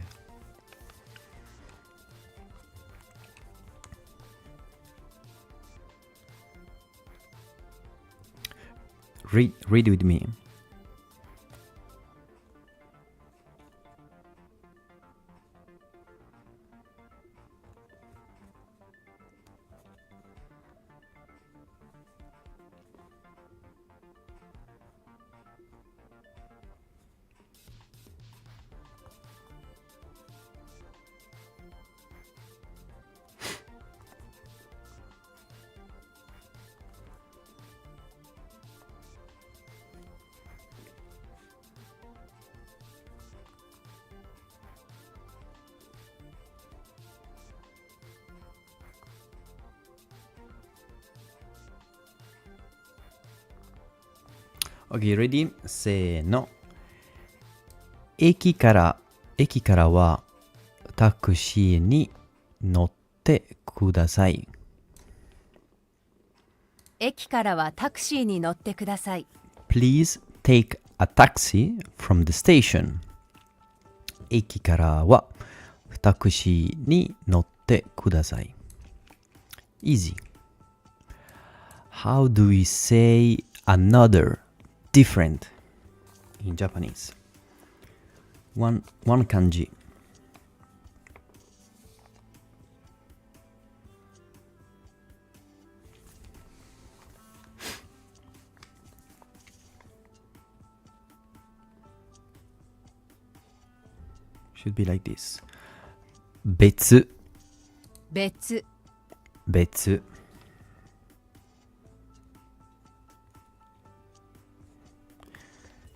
Read with me. Okay, ready? せーの。駅からはタクシーに乗ってください。駅からはタクシーに乗ってください。Please take a taxi from the station. 駅からはタクシーに乗ってください。Easy. How do we say another, different in Japanese? One kanji. Should be like this. 別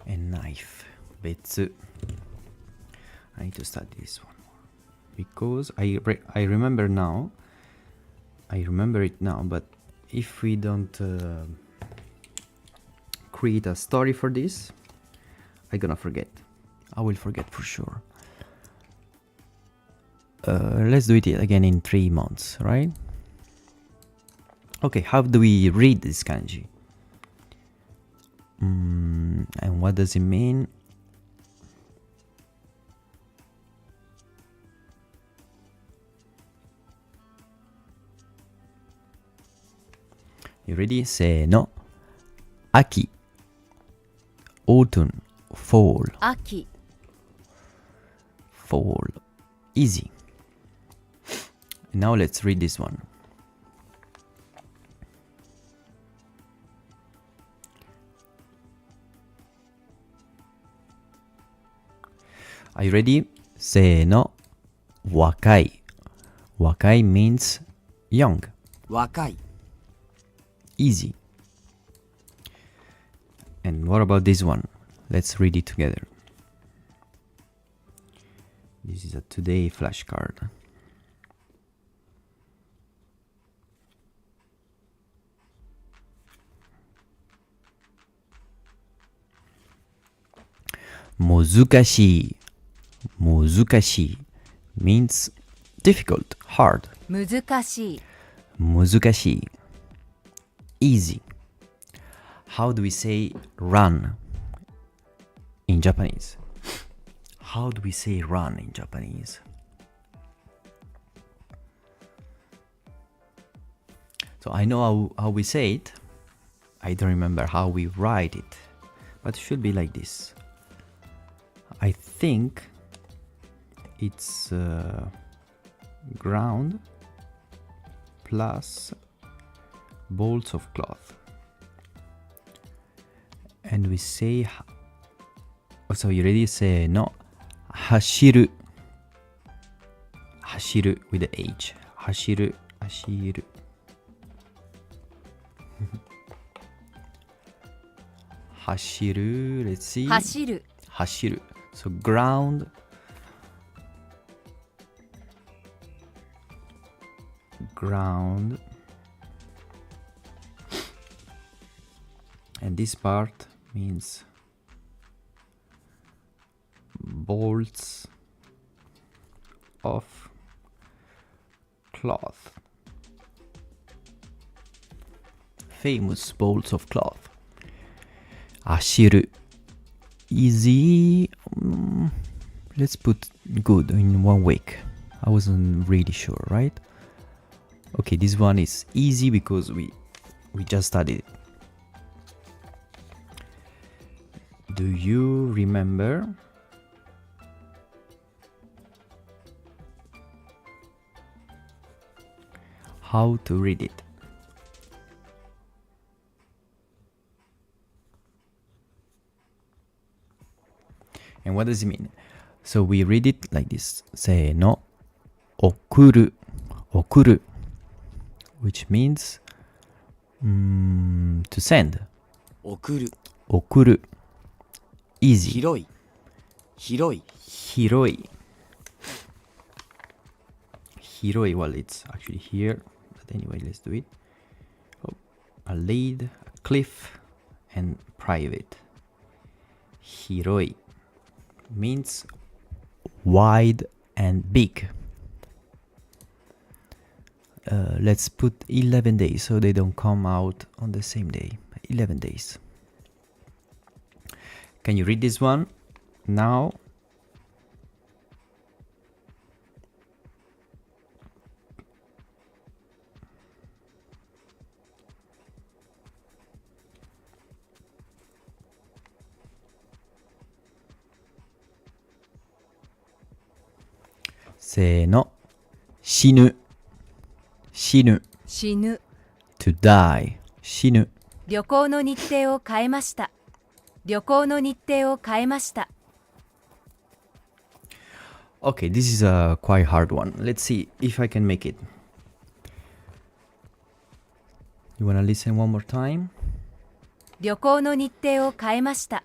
and knife 別 I need to start this one more because I remember it now, but if we don't create a story for this, I will forget for sure. Let's do it again in 3 months, right? Okay, how do we read this kanji? And what does it mean? You ready? せーの。秋 Autumn Fall 秋 Fall Easy. Now let's read this one. Are you ready? せーの。若い means young. 若い Easy. And what about this one? Let's read it together. This is a today flashcard. Muzukashi means difficult, hard. 難しい Muzukashi. Easy. How do we say run in Japanese? How do we say run in Japanese? So I know how we say it. I don't remember how we write it. But it should be like this. I think it's ground plus bolts of cloth. And we say, so you ready? Say no. 走る走る with the H. 走る、走る。走る let's see. 走る走る so ground ground and this part means bolts of cloth, famous bolts of cloth. 走る easy. Let's put good in 1 week. I wasn't really sure, right? Okay, this one is easy because we just studied it. Do you remember how to read it? And what does it mean? So we read it like this. せーの。送る。送る。Which means to send. 送る。送る。Easy. 広い。広い。広い。広い. Well, it's actually here. But anyway, let's do it. Oh, a lead, a cliff, and private. 広い means wide and big. Let's put 11 days so they don't come out on the same day. 11 days. Can you read this one now? Se no. 死ぬ死ぬ死ぬ to die 死ぬ旅行の日程を変えました旅行の日程を変えました Okay, this is a quite hard one. Let's see if I can make it. You wanna listen one more time? 旅行の日程を変えました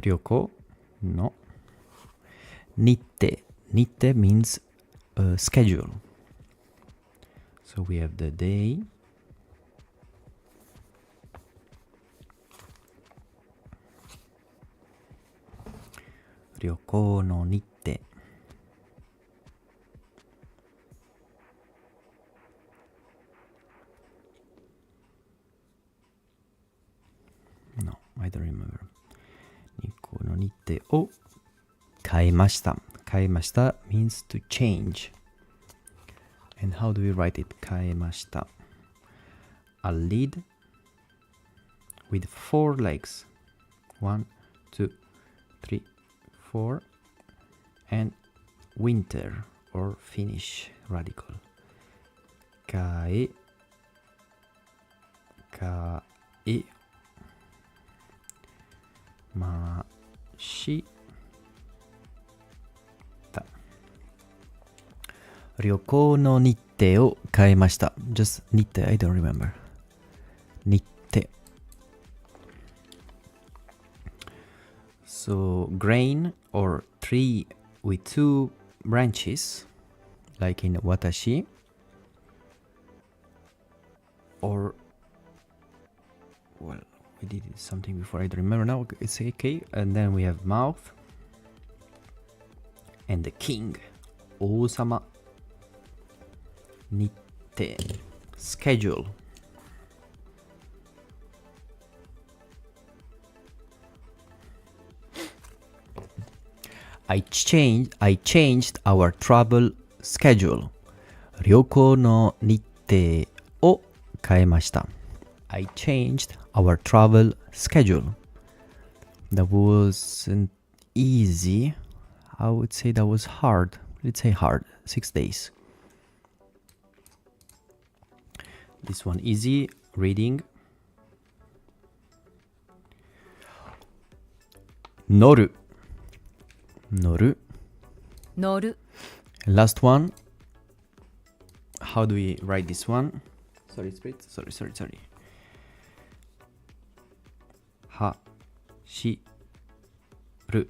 旅行の日程日程 means schedule. So we have the day. (旅行の日程 No, I don't remember. 旅行の日程を変えました変えました means to change. And how do we write it? 変えました A lead with 4 legs. 1, 2, 3, 4 and winter or finish radical. 変えました旅行の日程を変えました Just 日程 I don't remember 日程 So grain or tree with 2 branches like in 私 or well we did something before I don't remember now it's okay and then we have mouth and the king 王様日程 schedule I changed our travel schedule 旅行の日程を変えました I changed our travel schedule. That wasn't easy. I would say that was hard. Let's say hard. 6 days. This one easy. Reading. Noru. Noru. 乗る Last one. How do we write this one? Sorry, sorry. はしる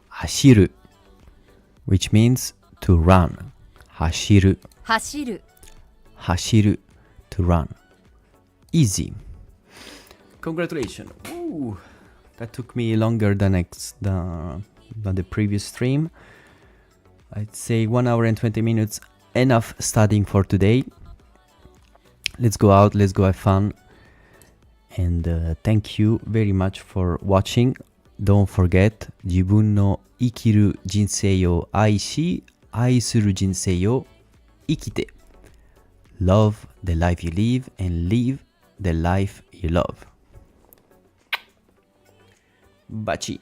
走る which means to run. 走る走る走る to run. Easy. Congratulations. Ooh, that took me longer than the previous stream. I'd say 1 hour and 20 minutes. Enough studying for today. Let's go out, let's go have fun. And thank you very much for watching. Don't forget, 自分の生きる人生を愛し、愛する人生を生きて。Love the life you live and live the life you love. Baci.